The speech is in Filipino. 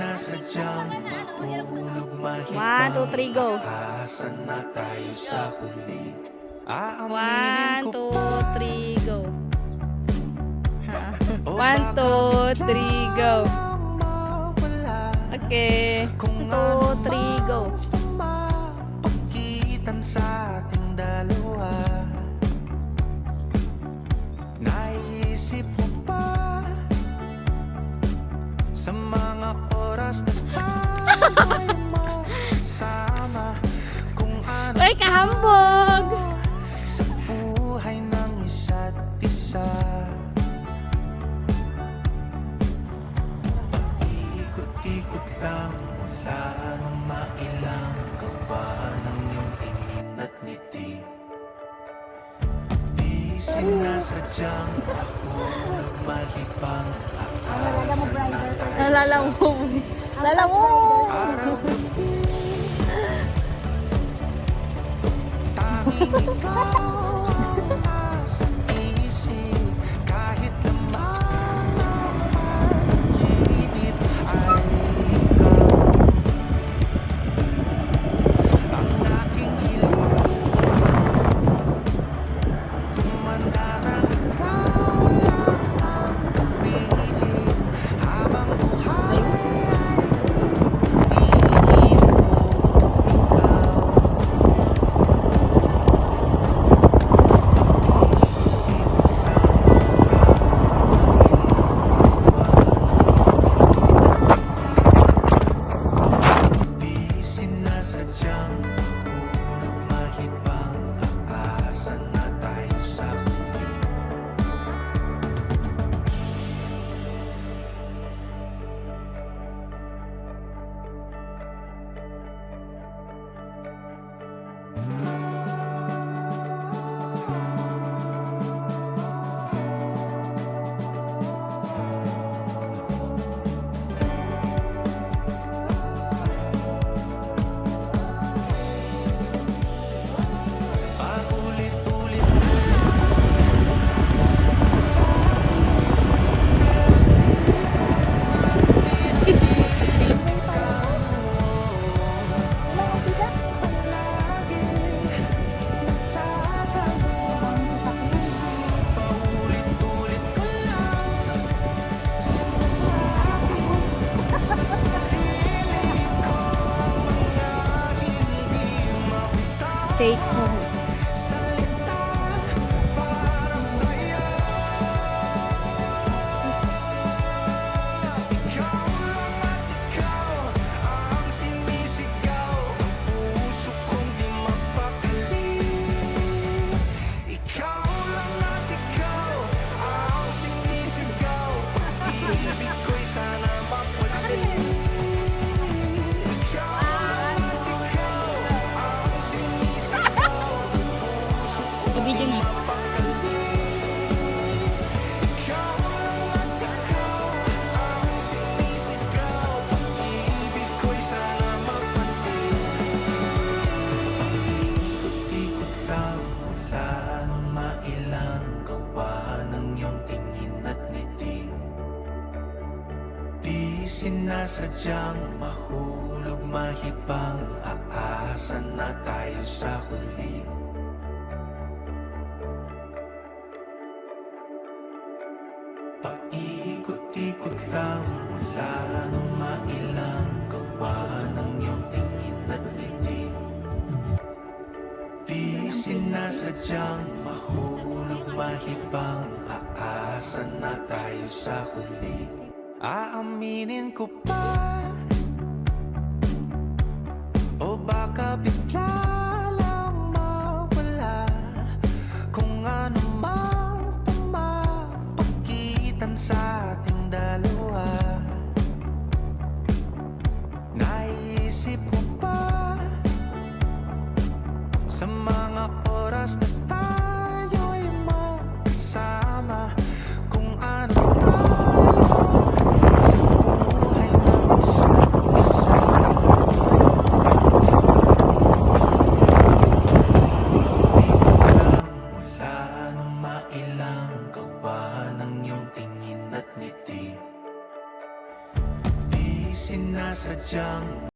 sinasadyang mahulog One, two, three, go. Aasan na tayo sa huli. One, two, three, go. One, two, three, go. Okay. 1, 2, 3, go. Pagitan sa ating dalawa. Naisip mo ba sa mga oras na tayo'y magkasama, kung ano Uy, kahambog! sa buhay ng isa't isa. Paikot-ikot lang mula nung mailang gawa ng iyong tingin at ngiti. Di sinasadyang mahulog malibang aasan na tayo sa Lalamove. Lalamove! araw-gabi. Tanging ikaw ang nasa isip, kahit lamang ang panaginip ay ikaw ang aking hiling. Tumanda ng ikaw lang ang kapiling, habang buhay tingin ko ikaw. Di sinasadyang mahulog mahibang, aasan na tayo sa huli. Paulit-ulit paulit-ulit ko lang sinasabi sa sarili ko ang mga hindi mabitaw. Take home. Salita para sa'yo. Ikaw lang at ikaw ang sinisigaw ng puso kong di mapakali. Ikaw lang at ikaw ang sinisigaw, pag-ibig ko'y sana mapansin. Ikaw lang at ikaw ang sinisigaw, I-video nga. ikaw lang at ikaw ang sinisigaw, pag-ibig ko'y sana mapansin. Paikot-ikot lang mula nung mailang gawa ng iyong tingin at ngiti. Di sinasadyang mahulog mahibang, aasan na tayo sa huli. Paikot-ikot lang mula nung mailang gawa ng iyong tingin at ngiti. Di sinasadyang mahulog mahibang, aasan na tayo sa huli. Aaminin ko pa, o baka bigla lang mawala, kung ano mang pumapagitan sa ating dalawa. Naisip mo ba sa mga oras na tayo'y magkasama, kung ano tayo sa buhay ng isa't isa. sinasadyang